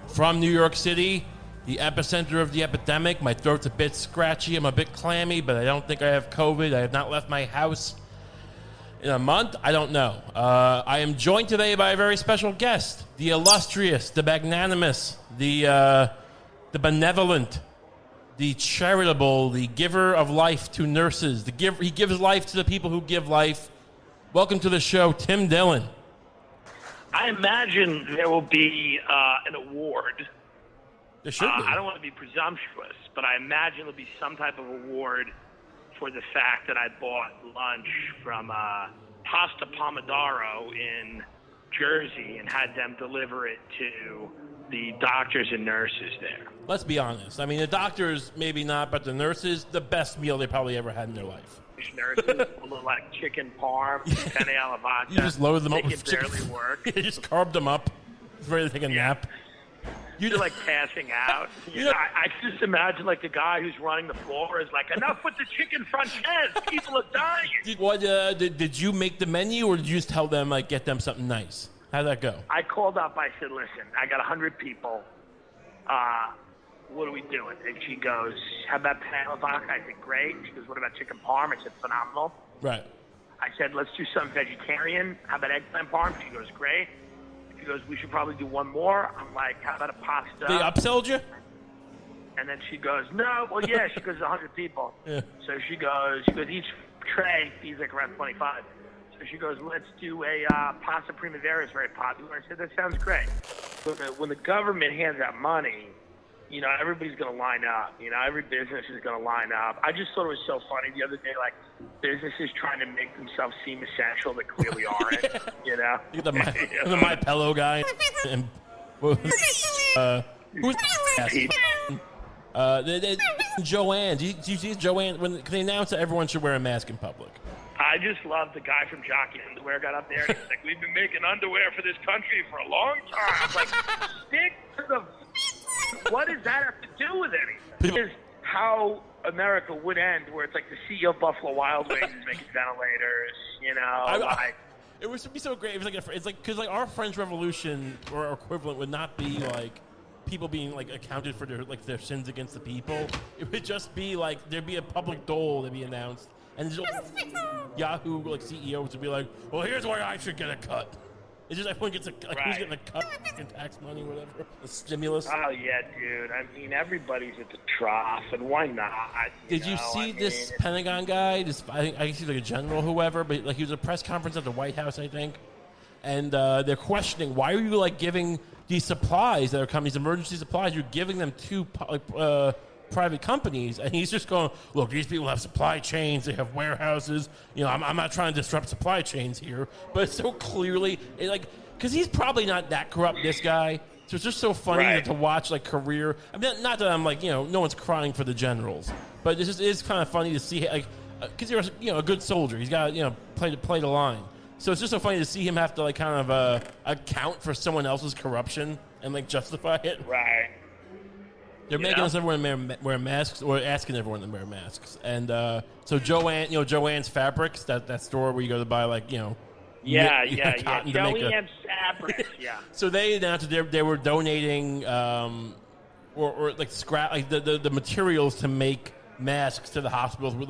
From New York City, the epicenter of the epidemic. My throat's a bit scratchy. I'm a bit clammy, but I don't think I have COVID. I have not left my house in a month. I don't know. I am joined today by a very special guest, the illustrious, the magnanimous, the benevolent, the charitable, the giver of life to nurses. He gives life to the people who give life. Welcome to the show, Tim Dillon. I imagine there will be an award. There should be. I don't want to be presumptuous, but I imagine there'll be some type of award for the fact that I bought lunch from Pasta Pomodoro in Jersey and had them deliver it to the doctors and nurses there. Let's be honest. I mean, the doctors, maybe not, but the nurses, the best meal they probably ever had in their life. Nurses, a little like chicken parm, penne alla vodka. You just loaded them up they with can chicken. barely work. You just carved them up. Ready to take a nap. You're like passing out. I just imagine like the guy who's running the floor is like, enough with the chicken franchise. People are dying. Did you make the menu, or did you just tell them, like, get them something nice? How'd that go? I called up. I said, listen, I got 100 people. What are we doing? And she goes, how about penne alla vodka? I said, great. She goes, what about chicken parm? I said, phenomenal. Right. I said, let's do something vegetarian. How about eggplant parm? She goes, great. She goes, we should probably do one more. I'm like, how about a pasta? They upsold you? And then she goes, no. Well, yeah. She goes, 100 people. Yeah. So she goes, each tray feeds like around 25. So she goes, let's do a pasta primavera is very popular. I said, that sounds great. But when the government hands out money, you know, everybody's going to line up. You know, every business is going to line up. I just thought it was so funny the other day, like, businesses trying to make themselves seem essential that clearly aren't, you know? The My Pillow guy. And, who's Joanne. Do you see Joanne? When they announced that everyone should wear a mask in public. I just love the guy from Jockey Underwear got up there and he's like, we've been making underwear for this country for a long time. I'm like, stick to the... What does that have to do with anything? Is how America would end, where it's like the CEO of Buffalo Wild Wings is making ventilators, you know? It would be so great. It was like it's like because like our French Revolution or equivalent would not be like people being like accounted for their sins against the people. It would just be like there'd be a public dole that'd be announced, and Yahoo like CEOs would be like, well, here's where I should get a cut. It's just everyone gets who's getting a cut in tax money, whatever, the stimulus. Oh yeah, dude. I mean, everybody's at the trough, and why not? Did you see this Pentagon guy? I guess he's like a general, whoever, but like he was at a press conference at the White House, I think, and they're questioning why are you like giving these supplies that are coming, these emergency supplies, you're giving them to private companies, and he's just going, look, these people have supply chains, they have warehouses, you know, I'm not trying to disrupt supply chains here, but it's so clearly, because he's probably not that corrupt, this guy, so it's just so funny to watch, like, career, I mean, not that I'm like, you know, no one's crying for the generals, but it just is kind of funny to see, like, because you're, you know, a good soldier, he's got, you know, play the line, so it's just so funny to see him have to, like, kind of account for someone else's corruption and, like, justify it. Right. They're making us everyone wear masks, or asking everyone to wear masks. And so Joanne, you know, Joanne's Fabrics, that store where you go to buy, like, you know, cotton to make Fabrics, yeah. So they announced that they were donating, or like scrap, like the materials to make masks to the hospitals with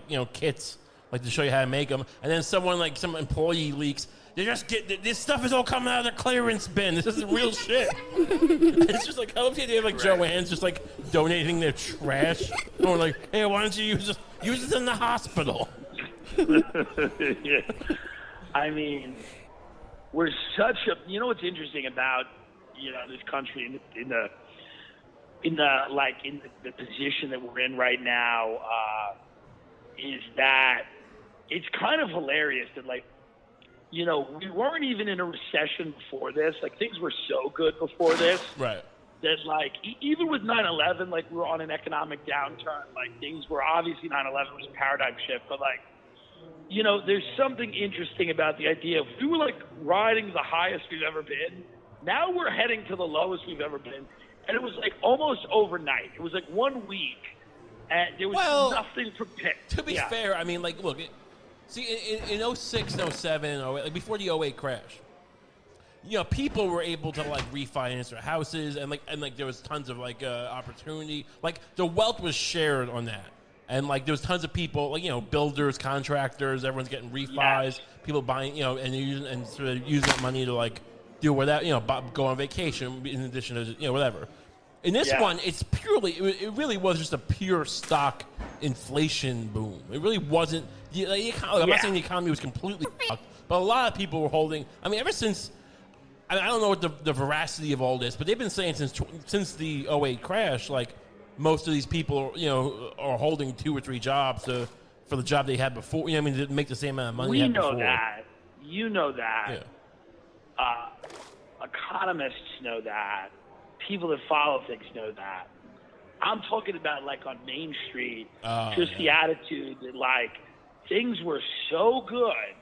you know, kits, like to show you how to make them. And then some employee leaks. They just this stuff is all coming out of the clearance bin. This isn't real shit. It's just like, I love the idea of like Joanne's just like donating their trash. Or like, hey, why don't you use this in the hospital? Yeah. I mean, we're such a, you know what's interesting about, you know, this country in the position that we're in right now, is that it's kind of hilarious that, like, you know, we weren't even in a recession before this. Like, things were so good before this. Right. That, like, even with 9/11, like, we were on an economic downturn. Like, things were obviously 9/11 was a paradigm shift. But, like, you know, there's something interesting about the idea of we were, like, riding the highest we've ever been. Now we're heading to the lowest we've ever been. And it was, like, almost overnight. It was, like, 1 week. And there was nothing prepared. To be fair, I mean, like, look, in 06, 07, like before the '08 crash, you know, people were able to like refinance their houses, and there was tons of like opportunity. Like the wealth was shared on that, and like there was tons of people, like, you know, builders, contractors, everyone's getting refis, people buying, you know, and sort of using that money to like do whatever, you know, go on vacation in addition to, you know, whatever. In this one, it's purely, it really was just a pure stock inflation boom. It really wasn't. I'm not saying the economy was completely fucked, but a lot of people were holding. I mean, ever since. I don't know what the veracity of all this, but they've been saying since the '08 crash, like most of these people, you know, are holding 2 or 3 jobs for the job they had before. You know, I mean, to make the same amount of money. We they had know before. that. You know that. Yeah. Economists know that. People that follow things know that. I'm talking about like on Main Street, the attitude that like things were so good.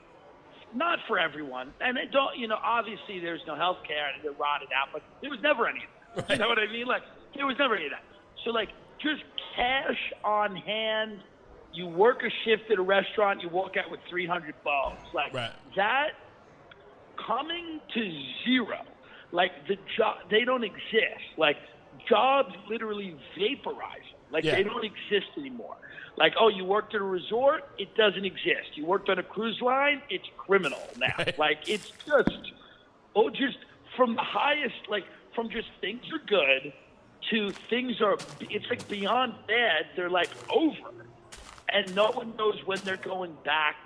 Not for everyone, and it don't. You know, obviously there's no health care and they're rotted out, but there was never any of that. You know what I mean? Like there was never any of that. So like just cash on hand. You work a shift at a restaurant, you walk out with $300. Like that coming to zero. Like the job, they don't exist. Like jobs literally vaporize. Like they don't exist anymore. Like, oh, you worked at a resort? It doesn't exist. You worked on a cruise line? It's criminal now. Like, it's just from the highest, like, from just things are good to things are, it's like beyond bad. They're like over. And no one knows when they're going back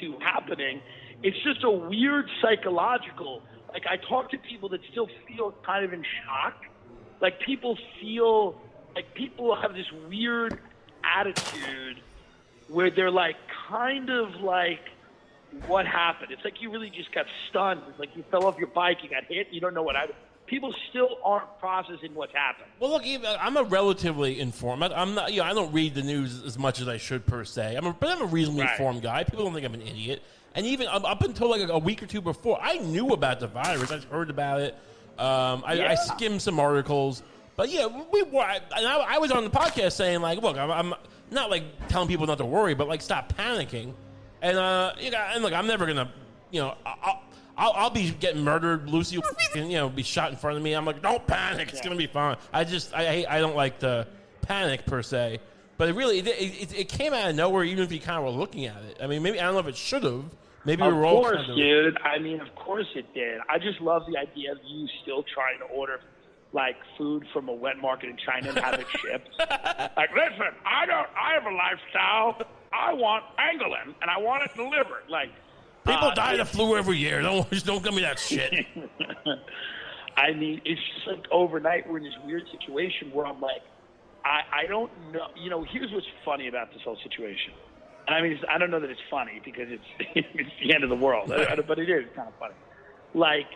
to happening. It's just a weird psychological, like, I talk to people that still feel kind of in shock. Like, people have this weird attitude where they're like kind of like, what happened? It's like you really just got stunned. It's like you fell off your bike, you got hit, you don't know what happened. People still aren't processing what's happened. Well, look, I'm a relatively informed. I'm not, you know, I don't read the news as much as I should per se. But I'm a reasonably informed guy. People don't think I'm an idiot. And even up until like a week or two before, I knew about the virus. I heard about it. I skimmed some articles. But yeah, I was on the podcast saying like, look, I'm not like telling people not to worry, but like stop panicking. And and look, I'm never gonna, you know, I'll be getting murdered. Lucy will, you know, be shot in front of me. I'm like, don't panic, it's gonna be fine. I don't like to panic per se, but it came out of nowhere. Even if you kind of were looking at it, I mean, maybe I don't know if it should have. Maybe we were all kind of, dude. I mean, of course it did. I just love the idea of you still trying to order like food from a wet market in China and have it shipped. Like, listen, I have a lifestyle. I want pangolin and I want it delivered. Like, people die of the flu every year. Don't give me that shit. I mean, it's just like overnight we're in this weird situation where I'm like, I don't know. You know, here's what's funny about this whole situation. And I mean, I don't know that it's funny because it's the end of the world, but it is kind of funny. Like,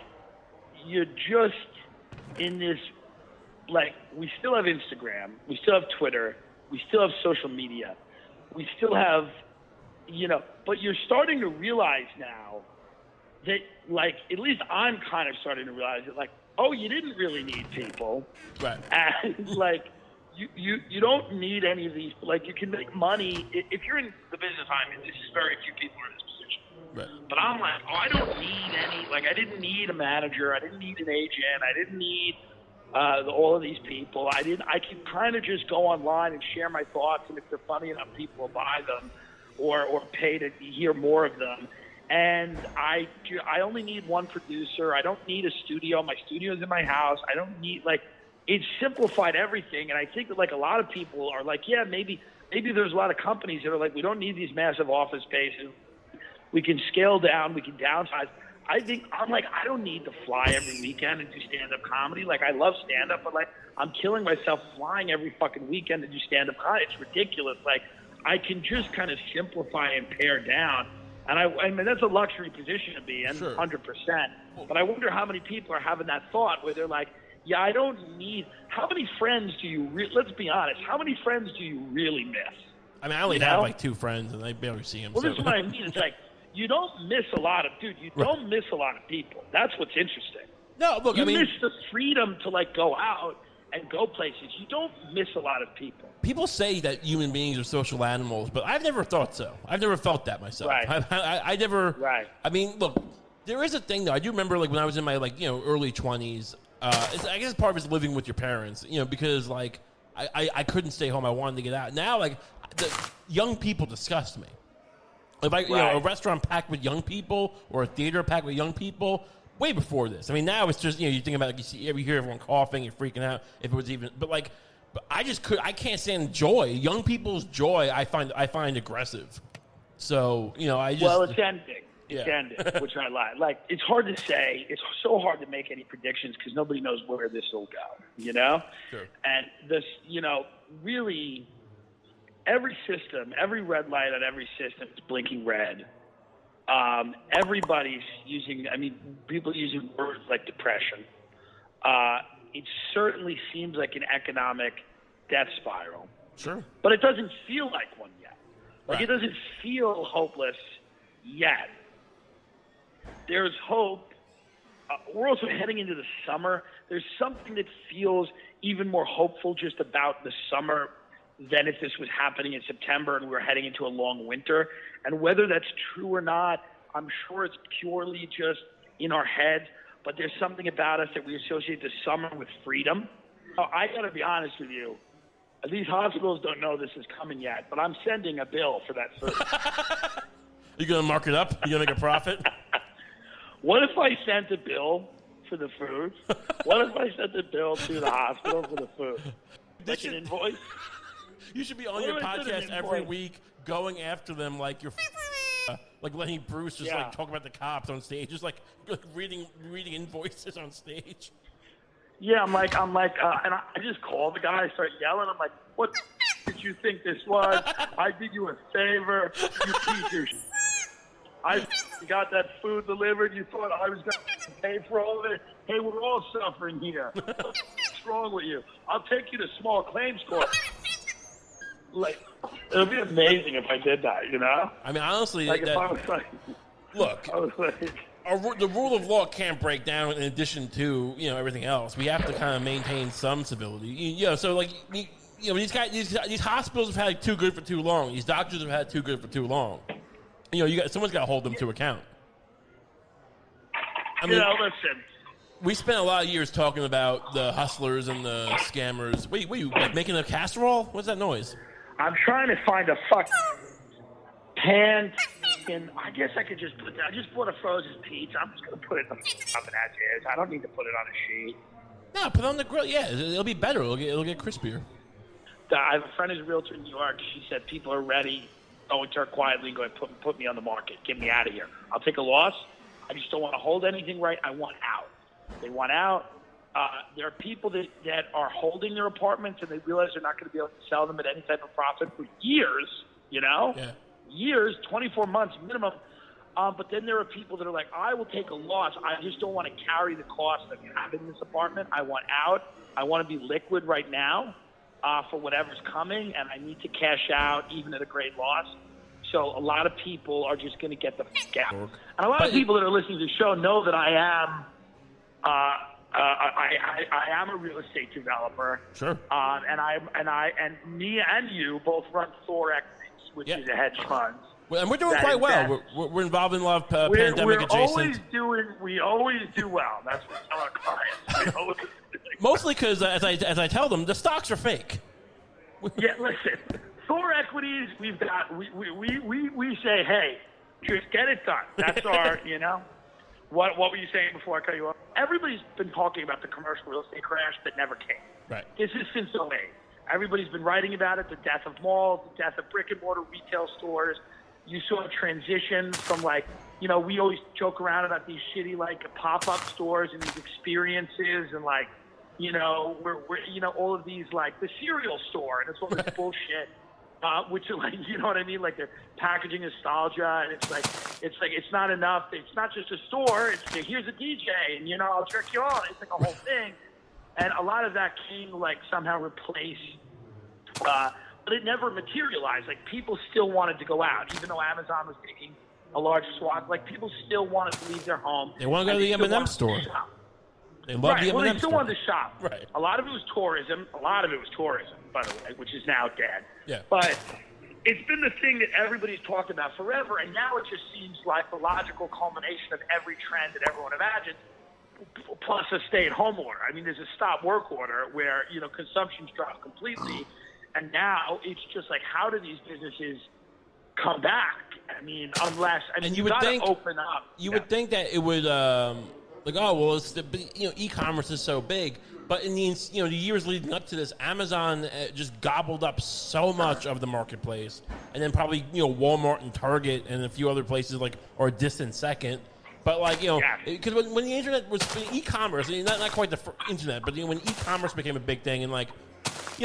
you're just in this, like, we still have Instagram, we still have Twitter, we still have social media, we still have, you know, but you're starting to realize now that, like, at least I'm kind of starting to realize that, like, oh, you didn't really need people. Right. And, like, you don't need any of these. Like, you can make money. If you're in the business I'm in, this is very few people are in this position. Right. But I'm like, oh, I don't need any. Like, I didn't need a manager. I didn't need an agent. I didn't need all of these people. I can kind of just go online and share my thoughts, and if they're funny enough, people will buy them or pay to hear more of them. And I only need one producer. I don't need a studio. My studio's in my house. I don't need, like, it's simplified everything. And I think that, like, a lot of people are like, yeah, maybe there's a lot of companies that are like, we don't need these massive office spaces. We can scale down. We can downsize. I'm like, I don't need to fly every weekend and do stand-up comedy. Like, I love stand-up, but, like, I'm killing myself flying every fucking weekend to do stand-up comedy. It's ridiculous. Like, I can just kind of simplify and pare down. And I mean, that's a luxury position to be in, sure. 100%. But I wonder how many people are having that thought where they're like, yeah, I don't need. How many friends do you? Let's be honest. How many friends do you really miss? I mean, I only have like 2 friends, and I barely see them. Well, this is what I mean. It's like you don't miss a lot of, dude. You don't miss a lot of people. That's what's interesting. No, look, you miss the freedom to, like, go out and go places, you don't miss a lot of people. People say that human beings are social animals, but I've never thought so. I've never felt that myself. Right. I never. Right. I mean, look, there is a thing though. I do remember like when I was in my early 20s. I guess part of it's living with your parents, because like I couldn't stay home. I wanted to get out. Now like the young people disgust me. If a restaurant packed with young people or a theater packed with young people. Way before this. I mean, now it's just, you think about, you hear everyone coughing, you're freaking out, if it was even, but I can't stand joy. Young people's joy, I find aggressive. So, I just. Well, it's ending. It's Yeah. ending, which I like. Like, it's hard to say. It's so hard to make any predictions because nobody knows where this will go, Sure. And this, really, every system, every red light on every system is blinking red. Everybody's using, people using words like depression. It certainly seems like an economic death spiral. Sure. But it doesn't feel like one yet. Like, Right. It doesn't feel hopeless yet. There's hope. We're also heading into the summer. There's something that feels even more hopeful just about the summer than if this was happening in September and we were heading into a long winter. And whether that's true or not, I'm sure it's purely just in our heads, but there's something about us that we associate the summer with freedom. I got to be honest with you. These hospitals don't know this is coming yet, but I'm sending a bill for that food. You going to mark it up? You going to make a profit? What if I sent a bill for the food? What if I sent a bill to the hospital for the food? Like an invoice? You should be on What your do I put in podcast an every invoice? week, going after them like you're like Lenny Bruce, just like talking about the cops on stage, just like reading invoices on stage. Yeah, I'm like, and I just call the guy, I start yelling. I'm like, what did you think this was? I did you a favor, you piece of shit. I got that food delivered. You thought I was going to pay for all of it? Hey, we're all suffering here. What's wrong with you? I'll take you to small claims court. Like, it would be amazing if I did that, I mean, honestly, Like, if I was like, look, I was like, the rule of law can't break down in addition to everything else. We have to kind of maintain some civility. So like these guys, these hospitals have had too good for too long. These doctors have had too good for too long. Someone's got to hold them to account. I mean, listen. we spent a lot of years talking about the hustlers and the scammers. Wait, you like making a casserole? What's that noise? I'm trying to find a pan, and I guess I could just put that. I just bought a frozen pizza. I'm just going to put it in the oven as is. I don't need to put it on a sheet. No, put it on the grill. Yeah, it'll be better. It'll get crispier. I have a friend who's a realtor in New York. She said people are ready. Going to her quietly and going, put me on the market. Get me out of here. I'll take a loss. I just don't want to hold anything right. I want out. They want out. There are people that are holding their apartments and they realize they're not going to be able to sell them at any type of profit for years, Yeah. Years, 24 months minimum. But then there are people that are like, I will take a loss. I just don't want to carry the cost of having this apartment. I want out. I want to be liquid right now for whatever's coming, and I need to cash out even at a great loss. So a lot of people are just going to get the fuck out. And a lot of people that are listening to the show know that I am a real estate developer. Sure. And me and you both run Thor Equities, which is a hedge fund. Well, and we're doing quite well. We're involved in a lot of pandemic adjacent. We always do well. That's what we tell our clients. Mostly because, as I tell them, the stocks are fake. Yeah, listen. Thor Equities, we've got. We say, hey, just get it done. That's our, What were you saying before I cut you off? Everybody's been talking about the commercial real estate crash that never came. Right. This is since 2008. Everybody's been writing about it, the death of malls, the death of brick-and-mortar retail stores. You saw a transition from, we always joke around about these shitty, pop-up stores and these experiences and, we're all of these, the cereal store, and it's all this bullshit. Which are you know what I mean? Like they're packaging nostalgia, and it's not enough. It's not just a store. It's here's a DJ, and I'll jerk you on. It's like a whole thing, and a lot of that came somehow replace, but it never materialized. People still wanted to go out, even though Amazon was taking a large swath. People still wanted to leave their home. They want to go to the M&M store. They love the Well, they M&M still store. wanted to shop. Right. A lot of it was tourism. By the way, which is now dead. Yeah. But it's been the thing that everybody's talked about forever, and now it just seems like the logical culmination of every trend that everyone imagined, plus a stay-at-home order. I mean, there's a stop-work order where, consumption's dropped completely, and now it's just like, how do these businesses come back? I mean, you got to open up. You would think that it would, e-commerce is so big, but in the years leading up to this, Amazon just gobbled up so much of the marketplace, and then probably Walmart and Target and a few other places are a distant second. But because when the internet was e-commerce, not quite the internet, but when e-commerce became a big thing, and I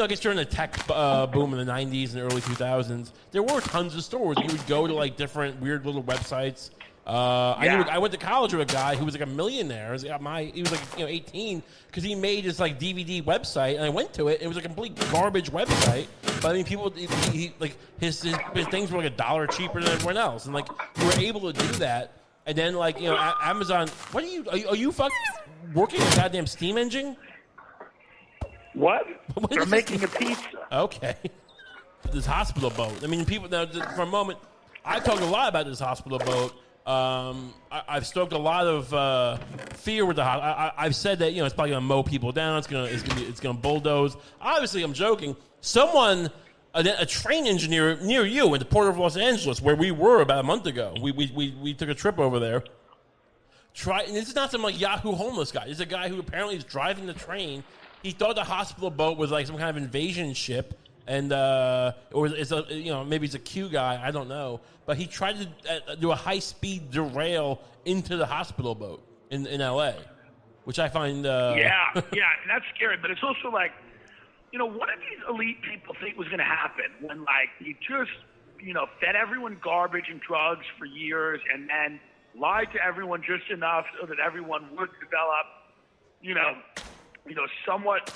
guess during the tech boom in the 90s and early 2000s, there were tons of stores. You would go to different weird little websites. I went to college with a guy who was a millionaire. He was 18 because he made his DVD website, and I went to it. It was a complete garbage website, but I mean, people his things were $1 cheaper than everyone else, and you were able to do that. And then Amazon, what are you fucking working a goddamn steam engine? What? They're making a pizza. Okay. This hospital boat. I mean, people now for a moment, I've talked a lot about this hospital boat. I've stoked a lot of fear with the hospital. I've said that it's probably gonna mow people down. It's gonna bulldoze. Obviously, I'm joking. Someone, a train engineer near you in the port of Los Angeles, where we were about a month ago. We took a trip over there. And this is not some Yahoo homeless guy. This is a guy who apparently is driving the train. He thought the hospital boat was some kind of invasion ship, and maybe it's a Q guy. I don't know, but he tried to do a high-speed derail into the hospital boat in L.A., which I find and that's scary. But it's also what did these elite people think was going to happen when you just fed everyone garbage and drugs for years, and then lied to everyone just enough so that everyone would develop somewhat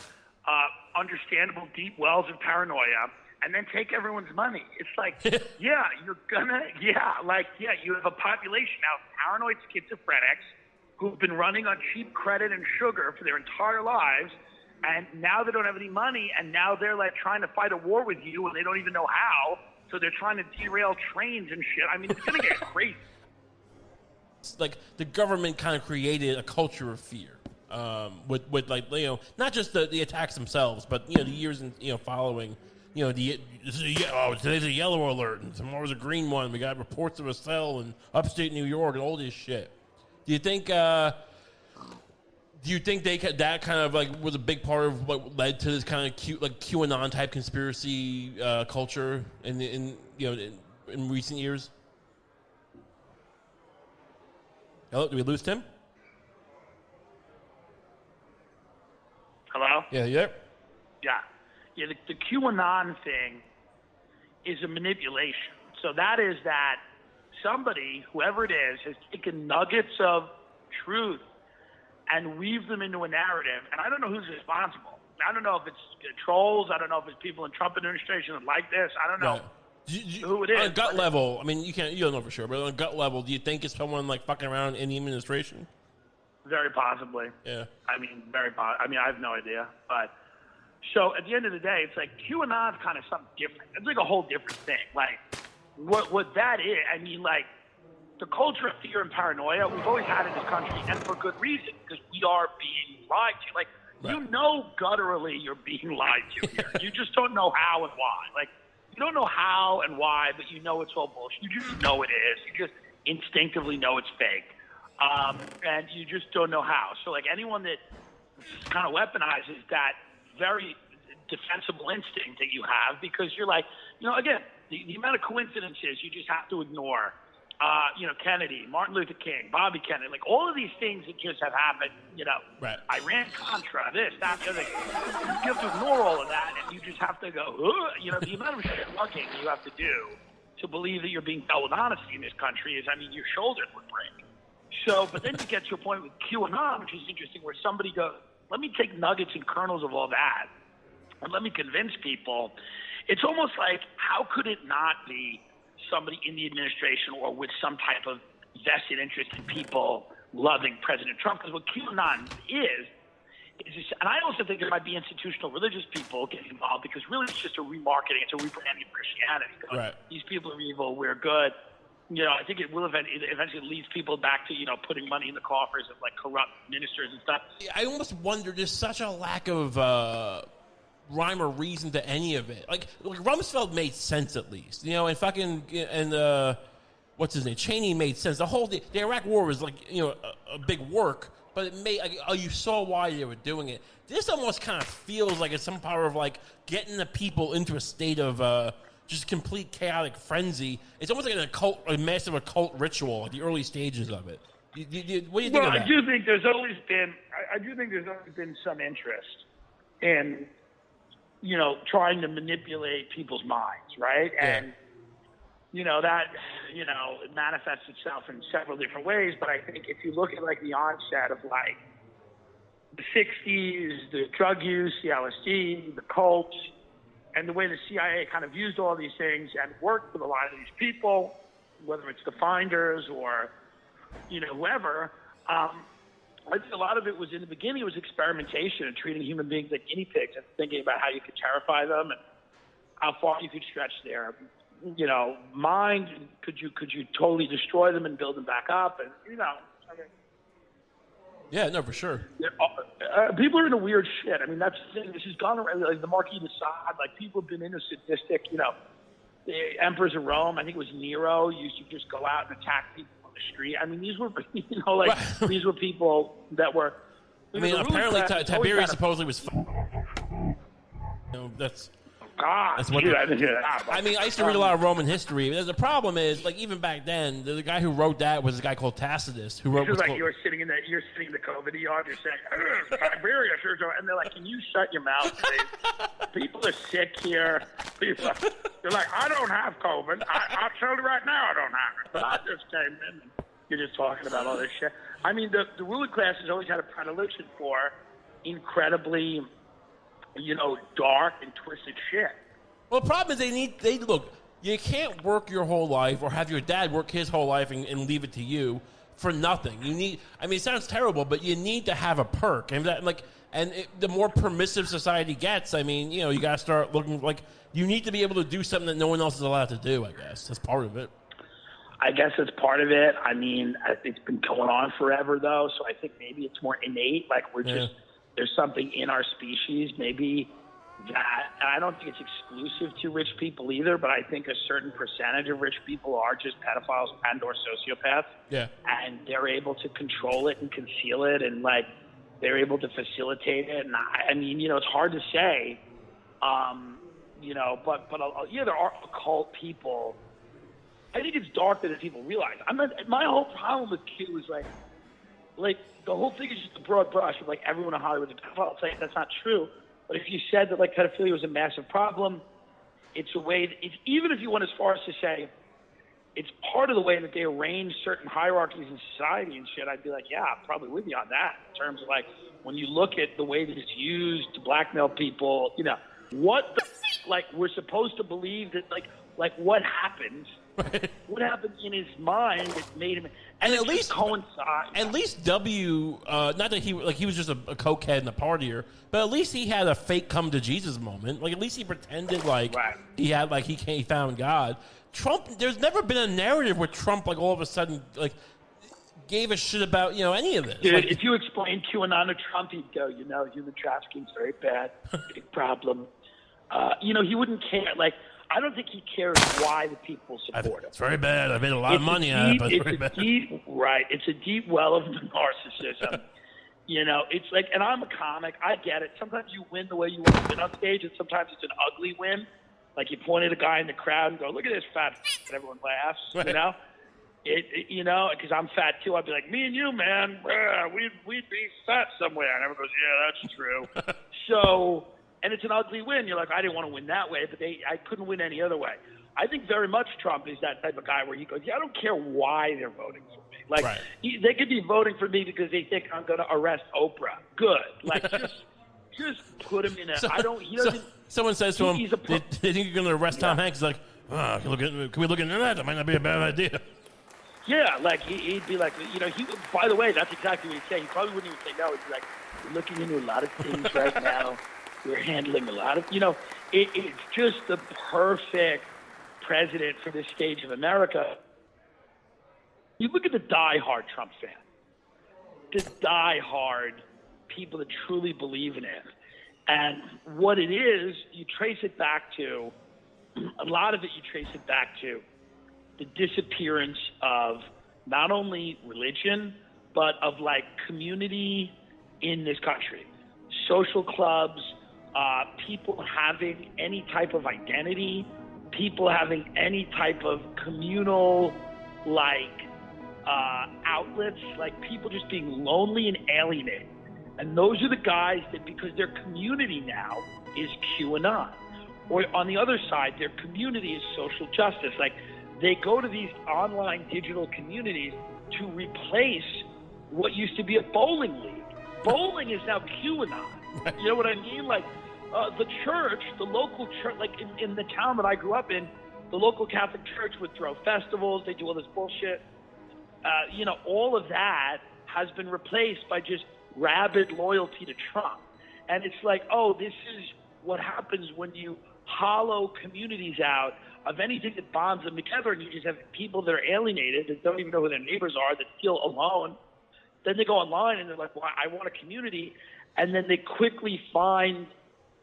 understandable deep wells of paranoia, and then take everyone's money. It's you have a population now of paranoid schizophrenics who've been running on cheap credit and sugar for their entire lives, and now they don't have any money, and now they're trying to fight a war with you, and they don't even know how, so they're trying to derail trains and shit. I mean, it's going to get crazy. It's the government kind of created a culture of fear. With not just the attacks themselves, but the years following. Today's a yellow alert, and tomorrow's a green one. We got reports of a cell in upstate New York and all this shit. Do you think that kind of was a big part of what led to this kind of QAnon type conspiracy culture in recent years? Hello, did we lose Tim? Hello? Yeah, you there? Yeah, the QAnon thing is a manipulation. So that is that somebody, whoever it is, has taken nuggets of truth and weaved them into a narrative. And I don't know who's responsible. I don't know if it's trolls. I don't know if it's people in Trump administration that like this. I don't know who it is. On a gut level, I mean, you don't know for sure, but on a gut level, do you think it's someone fucking around in the administration? Very possibly. Yeah. I mean, I have no idea. But so at the end of the day, it's QAnon's kind of something different. It's a whole different thing. What that is, I mean, the culture of fear and paranoia we've always had in this country, and for good reason, because we are being lied to. Right. Gutturally you're being lied to here. You just don't know how and why. You don't know how and why, but you know it's all bullshit. You just know it is. You just instinctively know it's fake. And you just don't know how. So anyone that kind of weaponizes that very defensible instinct that you have, because you're again, the amount of coincidences you just have to ignore. Kennedy, Martin Luther King, Bobby Kennedy, all of these things that just have happened, right. Iran Contra, this, that, the other. You have to ignore all of that, and you just have to go, the amount of shrugging you have to do to believe that you're being dealt with honesty in this country is, your shoulders would break. So, but then you get to a point with QAnon, which is interesting, where somebody goes, let me take nuggets and kernels of all that, and let me convince people. It's almost how could it not be somebody in the administration or with some type of vested interest in people loving President Trump, because what QAnon is just, and I also think there might be institutional religious people getting involved, because really it's just a remarketing, it's a rebranding of Christianity. Right. These people are evil, we're good. I think it will eventually leads people back to, putting money in the coffers of like corrupt ministers and stuff. I almost wonder, there's such a lack of rhyme or reason to any of it. Like Rumsfeld made sense at least, and what's his name? Cheney made sense. The Iraq War was like, a big work, but it made, you saw why they were doing it. This almost kind of feels like it's some power of like getting the people into a state of just complete chaotic frenzy. It's almost like a massive occult ritual at the early stages of it. What do you think of that? I do think there's always been some interest in, trying to manipulate people's minds, right? Yeah. And it manifests itself in several different ways. But I think if you look at like the onset of like the 60s, the drug use, the LSD, the cults, and the way the CIA kind of used all these things and worked with a lot of these people, whether it's the finders or, whoever, I think a lot of it was, in the beginning, it was experimentation and treating human beings like guinea pigs and thinking about how you could terrify them and how far you could stretch their, mind. Could you totally destroy them and build them back up? And, Yeah, no, for sure. People are into weird shit. I mean, that's the thing. This has gone around, like the Marquis de Sade. Like, people have been into sadistic, the emperors of Rome. I think it was Nero used to just go out and attack people on the street. I mean, these were, these were people that were. Apparently Tiberius supposedly was. That's. God, that's what I didn't hear that. I used to read a lot of Roman history. The problem is, like, even back then, the guy who wrote that was a guy called Tacitus, who wrote. You're sitting in the COVID yard, you're saying Tiberius, and they're like, "Can you shut your mouth, please? People are sick here. You're like, I don't have COVID. I'll tell you right now, I don't have it. But I just came in. And you're just talking about all this shit. I mean, the ruling class has always had a predilection for incredibly, dark and twisted shit. Well, the problem is they look. You can't work your whole life or have your dad work his whole life and leave it to you for nothing. You need. It sounds terrible, but you need to have a perk, the more permissive society gets, you got to start looking like you need to be able to do something that no one else is allowed to do. I guess that's part of it. I guess it's part of it. It's been going on forever, though, so I think maybe it's more innate. Like, we're just. There's something in our species, maybe that, and I don't think it's exclusive to rich people either, but I think a certain percentage of rich people are just pedophiles and or sociopaths. Yeah. And they're able to control it and conceal it, and like they're able to facilitate it. And it's hard to say, but there are occult people. I think it's darker than people realize. My whole problem with Q is like the whole thing is just a broad brush of like everyone in Hollywood is a pedophile. Saying that's not true. But if you said that like pedophilia was a massive problem, it's a way. It's even if you went as far as to say it's part of the way that they arrange certain hierarchies in society and shit. I'd be like, yeah, I'm probably with you on that. In terms of like when you look at the way that it's used to blackmail people, what the like we're supposed to believe that like what happened. Right. What happened in his mind that made him, and at least coincide. At least W, not that he was just a cokehead and a partier, but at least he had a fake come to Jesus moment. Like at least he pretended like he had he found God. Trump, there's never been a narrative where Trump all of a sudden gave a shit about any of this. Dude, if you explain QAnon to Trump, he'd go, human trafficking's very bad, big problem. He wouldn't care. I don't think he cares why the people support him. It's very bad. I made a lot of money on it, but it's very bad. It's a deep well of narcissism. It's like, and I'm a comic. I get it. Sometimes you win the way you want to win on stage, and sometimes it's an ugly win. Like you point at a guy in the crowd and go, "Look at this fat," and everyone laughs. Right. Because I'm fat too. I'd be like, "Me and you, man, we'd be fat somewhere," and everyone goes, "Yeah, that's true." So. And it's an ugly win. You're like, I didn't want to win that way, but I couldn't win any other way. I think very much Trump is that type of guy where he goes, I don't care why they're voting for me. They could be voting for me because they think I'm going to arrest Oprah. Good. Just put him in a. Someone says to him, they think you're going to arrest Tom Hanks. He's like, can we look into that? That might not be a bad idea. Yeah, like he'd be like, you know, he. By the way, that's exactly what he'd say. He probably wouldn't even say no. He'd be like, "We're looking into a lot of things right now. We're handling a lot of, you know, it's just the perfect president for this stage of America." You look at the diehard Trump fan, the diehard people that truly believe in him, and what it is, you trace it back to a lot of it. You trace it back to the disappearance of not only religion, but of like community in this country, social clubs, people having any type of identity, people having any type of communal like outlets, like people just being lonely and alienated. And those are the guys that, because their community now is QAnon, or on the other side, their community is social justice. Like, they go to these online digital communities to replace what used to be a bowling league. Bowling is now QAnon. You know what I mean? Like, the church, the local church, like in the town that I grew up in, the local Catholic church would throw festivals. They do all this bullshit. You know, all of that has been replaced by just rabid loyalty to Trump. And it's like, oh, this is what happens when you hollow communities out of anything that bonds them together, and you just have people that are alienated, that don't even know who their neighbors are, that feel alone. Then they go online and they're like, well, I want a community. And then they quickly find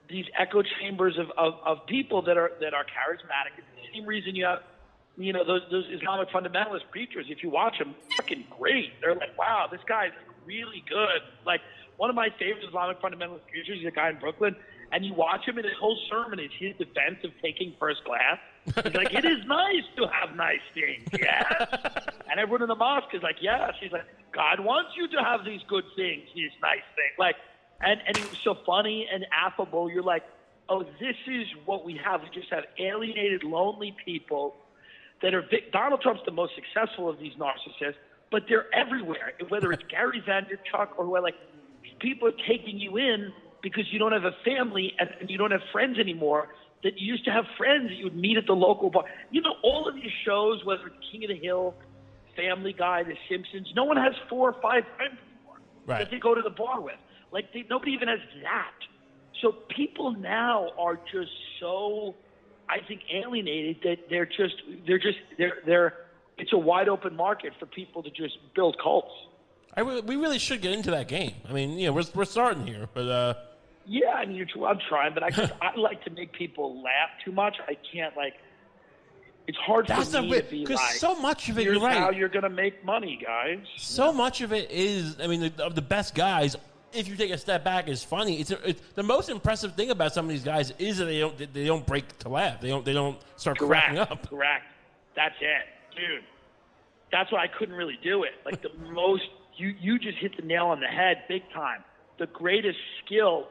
these echo chambers of people that are charismatic. It's the same reason you have, you know, those Islamic fundamentalist preachers. If you watch them, fucking great. They're like, wow, this guy's really good. Like, one of my favorite Islamic fundamentalist preachers is a guy in Brooklyn, and you watch him, and his whole sermon is his defense of taking first class. He's like, it is nice to have nice things, yes. And everyone in the mosque is like, yes. He's like, God wants you to have these good things, these nice things. Like, and he was so funny and affable. You're like, oh, this is what we have. We just have alienated, lonely people that are Donald Trump's the most successful of these narcissists, but they're everywhere. Whether it's Gary Vaynerchuk or who, like, people are taking you in because you don't have a family and you don't have friends anymore. That you used to have friends that you would meet at the local bar. You know, all of these shows, whether it's King of the Hill, Family Guy, The Simpsons, no one has 4 or 5 friends anymore that they go to the bar with. Like, nobody even has that. So people now are just so, I think, alienated that it's a wide open market for people to just build cults. We really should get into that game. I mean, you know, we're starting here, but yeah, I mean, I'm trying, but I like to make people laugh too much. I can't, like, it's hard for me to be like, so much of it, here's you're right. how you're going to make money, guys. So much of it is, I mean, of the best guys, if you take a step back, is funny. It's the most impressive thing about some of these guys is that they don't break to laugh. They don't start cracking up. Correct. That's it, dude. That's why I couldn't really do it. Like, the most, you just hit the nail on the head, big time. The greatest skill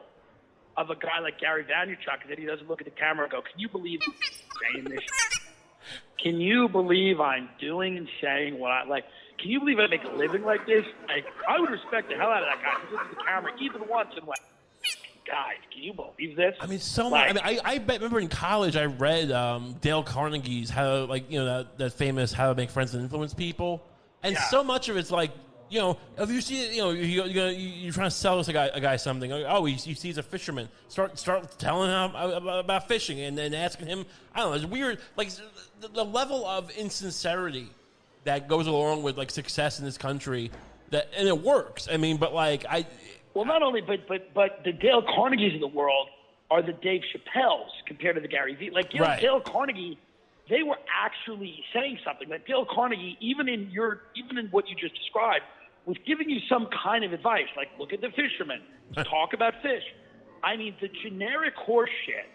of a guy like Gary Vaynerchuk is that he doesn't look at the camera and go, can you believe I'm saying this? Can you believe I'm doing and saying what I like? Can you believe I make a living like this? Like, I would respect the hell out of that guy who looks at the camera even once and like, guys, can you believe this? I mean, so much. I mean, I remember in college I read Dale Carnegie's that famous How to Make Friends and Influence People, and so much of it's like, you know, if you see it, you know, you're trying to sell this a guy something. Oh, he sees a fisherman. Start telling him about fishing and then asking him. I don't know. It's weird. Like, the level of insincerity that goes along with, like, success in this country. And it works. I mean, but like not only, but the Dale Carnegies of the world are the Dave Chappelles compared to the Gary Vee. Like, Dale Carnegie, they were actually saying something. Like, Dale Carnegie, even in what you just described, was giving you some kind of advice. Like, look at the fishermen, talk about fish. I mean, the generic horse shit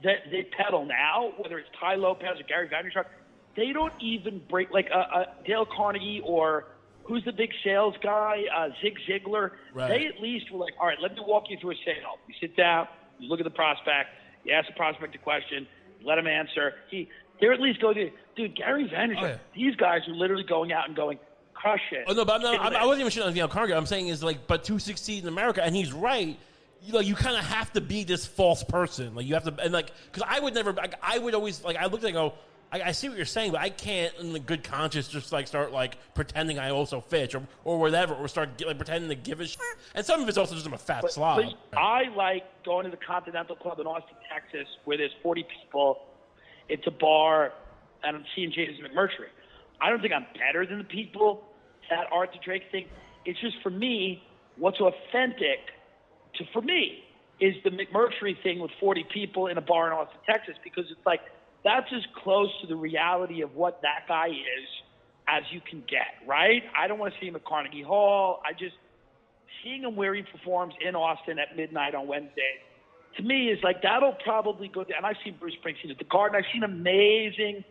that they peddle now, whether it's Ty Lopez or Gary Vaynerchuk, they don't even break, like Dale Carnegie or who's the big sales guy, Zig Ziglar. Right. They at least were like, all right, let me walk you through a sale. You sit down, you look at the prospect, you ask the prospect a question, you let him answer. They're at least going, dude, Gary Vaynerchuk, these guys are literally going out and going, crush it. Oh, no, but I wasn't even shitting on Dale Carnegie. I'm saying is, like, but to succeed in America, and he's right, you kind of have to be this false person. Like, you have to, and, like, because I would never, like, I would always, like, I looked at it and go, I see what you're saying, but I can't, in the good conscience, just like start like pretending I also fish or whatever, or start like pretending to give a shit. And some of it's also just I'm a fat slob. But I like going to the Continental Club in Austin, Texas, where there's 40 people. It's a bar, and I'm seeing James McMurtry. I don't think I'm better than the people that are at the Drake thing. It's just, for me, what's authentic for me is the McMurtry thing with 40 people in a bar in Austin, Texas, because it's like, that's as close to the reality of what that guy is as you can get, right? I don't want to see him at Carnegie Hall. Seeing him where he performs in Austin at midnight on Wednesday, to me, is like, that'll probably go down. And I've seen Bruce Springsteen at the Garden. I've seen amazing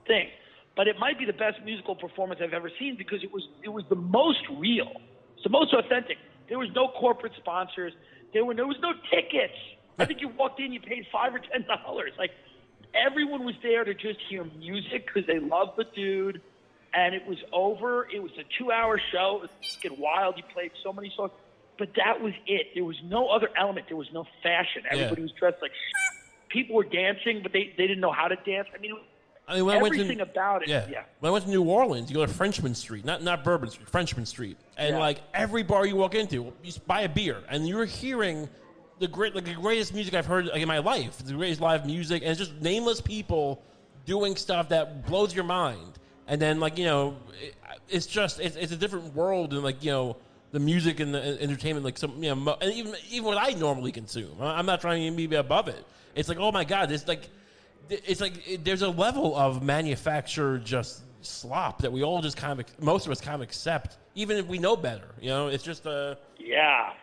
things. But it might be the best musical performance I've ever seen, because it was the most real. It's the most authentic. There was no corporate sponsors. There was no tickets. I think you walked in, you paid $5 or $10. Like, everyone was there to just hear music because they loved the dude. And it was over. It was a 2-hour show. It was fucking wild. He played so many songs. But that was it. There was no other element. There was no fashion. Everybody was dressed like shit. People were dancing, but they didn't know how to dance. When everything about it. Yeah. When I went to New Orleans, you go to Frenchman Street, not Bourbon Street, Frenchman Street, and like every bar you walk into, you buy a beer, and you're hearing the greatest music I've heard in my life, the greatest live music, and it's just nameless people doing stuff that blows your mind. And then it's a different world, and the music and the entertainment, and even what I normally consume. I'm not trying to be above it. It's like, oh my God, there's a level of manufactured just slop that we all just most of us kind of accept, even if we know better. It's just yeah.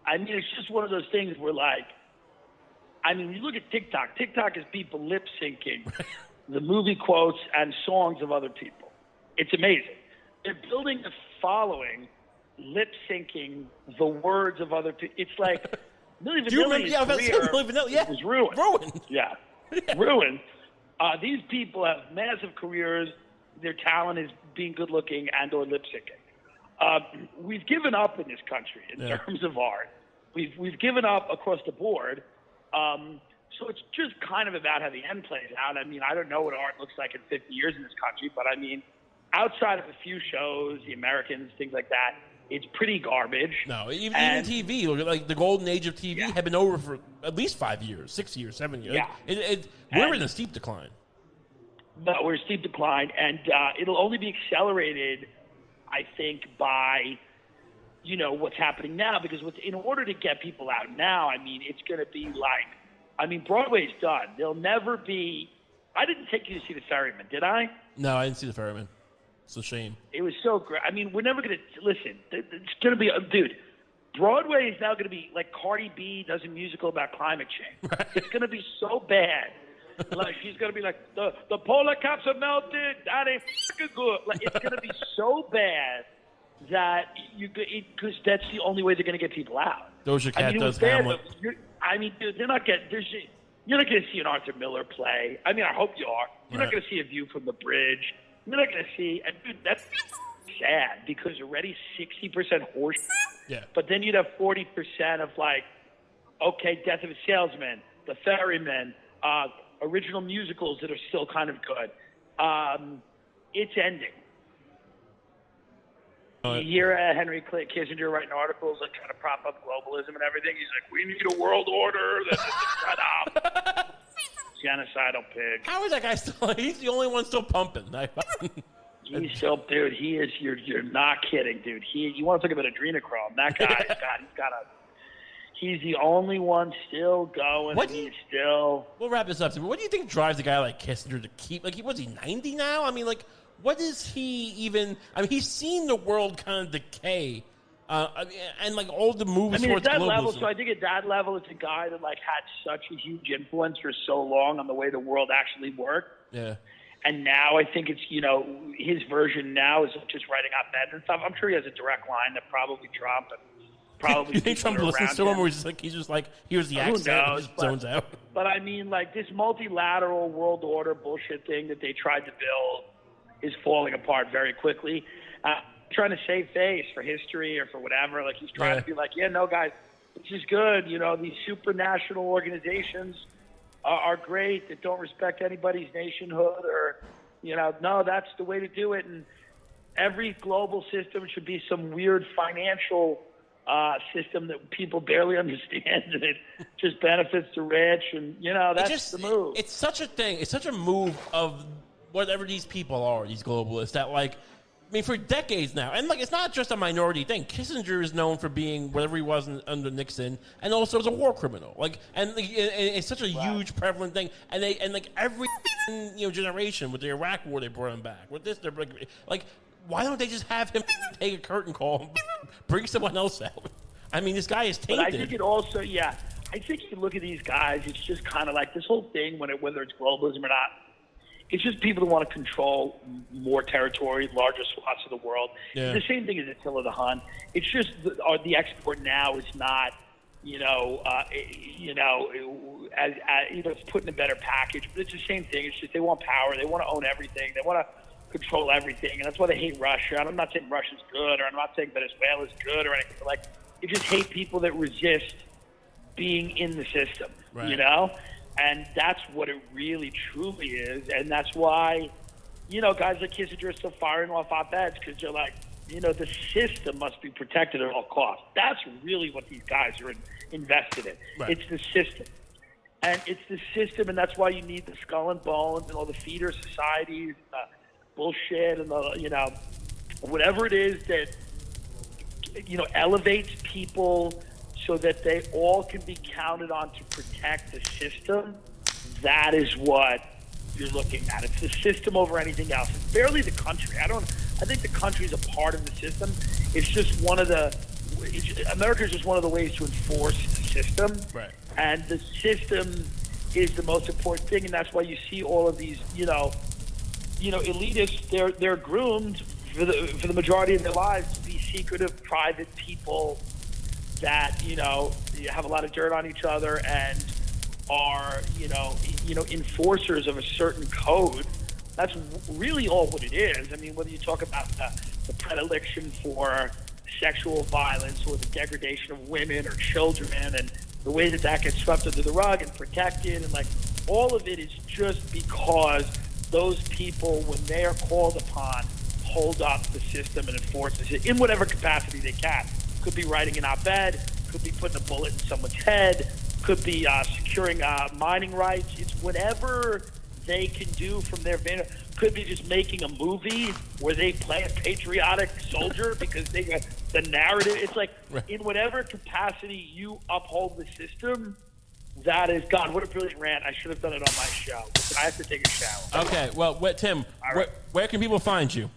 It's just one of those things where, when you look at TikTok, TikTok is people lip syncing the movie quotes and songs of other people. It's amazing. They're building a following, lip syncing the words of other people. It's like Milli Vanilli's career was ruined. Yeah. Ruined. These people have massive careers. Their talent is being good looking and or lip syncing. We've given up in this country in terms of art. We've given up across the board. So it's just kind of about how the end plays out. I don't know what art looks like in 50 years in this country, but outside of a few shows, the Americans, things like that, it's pretty garbage. No, even TV, like the golden age of TV had been over for at least 5 years, 6 years, 7 years. Yeah. We're in a steep decline. No, we're in a steep decline, and it'll only be accelerated, I think, by what's happening now, because in order to get people out now, it's going to be like, Broadway's done. There'll never be. I didn't take you to see The Ferryman, did I? No, I didn't see The Ferryman. It's a shame. It was so great. We're never going to listen. It's going to be, dude. Broadway is now going to be like Cardi B does a musical about climate change. Right. It's going to be so bad. She's going to be like, the polar caps are melted. That ain't fucking good. It's going to be so bad that because that's the only way they're going to get people out. Doja Cat does Hamlet. Dude, they're not getting. You're not going to see an Arthur Miller play. I hope you are. You're not going to see A View from the Bridge. You're not going to see. And dude, that's sad, because already 60% horse. Yeah. But then you'd have 40% of Death of a Salesman, The Ferryman, original musicals that are still kind of good. It's ending. You hear Henry Kissinger writing articles trying to prop up globalism and everything. He's like, we need a world order. Shut up. Genocidal pig. How is that guy still? He's the only one still pumping. He's still, dude. He is. You're not kidding, dude. You want to talk about adrenochrome? That guy, he's the only one still going. We'll wrap this up. What do you think drives a guy like Kissinger to keep? Was he 90 now? What is he even? He's seen the world kind of decay. And all the moves towards at that globalism. level, so I think at that level, it's a guy that had such a huge influence for so long on the way the world actually worked. Yeah. And now I think it's, his version now is just writing op-eds and stuff. I'm sure he has a direct line that probably Trump and probably you think Trump listens to him, or he's just like, here's the accent, he just zones out? But this multilateral world order bullshit thing that they tried to build is falling apart very quickly. Trying to save face for history or for whatever. He's trying to be no, guys, this is good. These supranational organizations, are great, that don't respect anybody's nationhood, or, no, that's the way to do it. And every global system should be some weird financial system that people barely understand, and it just benefits the rich, and that's the move. It's such a thing. It's such a move of whatever these people are, these globalists, that for decades now, and it's not just a minority thing. Kissinger is known for being whatever he was under Nixon, and also as a war criminal. It's such a huge prevalent thing, and every generation with the Iraq War, they brought him back. With this, they're why don't they just have him take a curtain call and bring someone else out? I mean, this guy is tainted. But I think it also, I think you look at these guys, it's just kind of like this whole thing, whether it's globalism or not, it's just people that want to control more territory, larger swaths of the world. Yeah. It's the same thing as Attila the Hun. It's just the export now is not, it's put in a better package, but it's the same thing. It's just they want power. They want to own everything. They want to control everything, and that's why they hate Russia. And I'm not saying Russia's good, or I'm not saying Venezuela's good, or anything. But you just hate people that resist being in the system, right. And that's what it really, truly is. And that's why, guys like Kissinger are still firing off op-eds, because they're like, the system must be protected at all costs. That's really what these guys are invested in. Right. It's the system. And it's the system, and that's why you need the skull and bones and all the feeder societies, bullshit, and whatever it is that elevates people so that they all can be counted on to protect the system. That is what you're looking at. It's the system over anything else. It's barely the country. I think the country is a part of the system. It's just America is just one of the ways to enforce the system. Right. And the system is the most important thing, and that's why you see all of these, elitists. They're groomed for the majority of their lives to be secretive, private people that have a lot of dirt on each other and are enforcers of a certain code. That's really all what it is. I mean, whether you talk about the predilection for sexual violence or the degradation of women or children, and the way that gets swept under the rug and protected, and all of it is just because those people, when they are called upon, hold up the system and enforces it in whatever capacity they can. Could be writing an op-ed, could be putting a bullet in someone's head, could be securing mining rights. It's whatever they can do from their vantage. Could be just making a movie where they play a patriotic soldier because they got the narrative. It's in whatever capacity you uphold the system, that is God. What a brilliant rant. I should have done it on my show. Listen, I have to take a shower. Okay, well, Tim, right. where can people find you?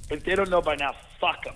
If they don't know by now, fuck them.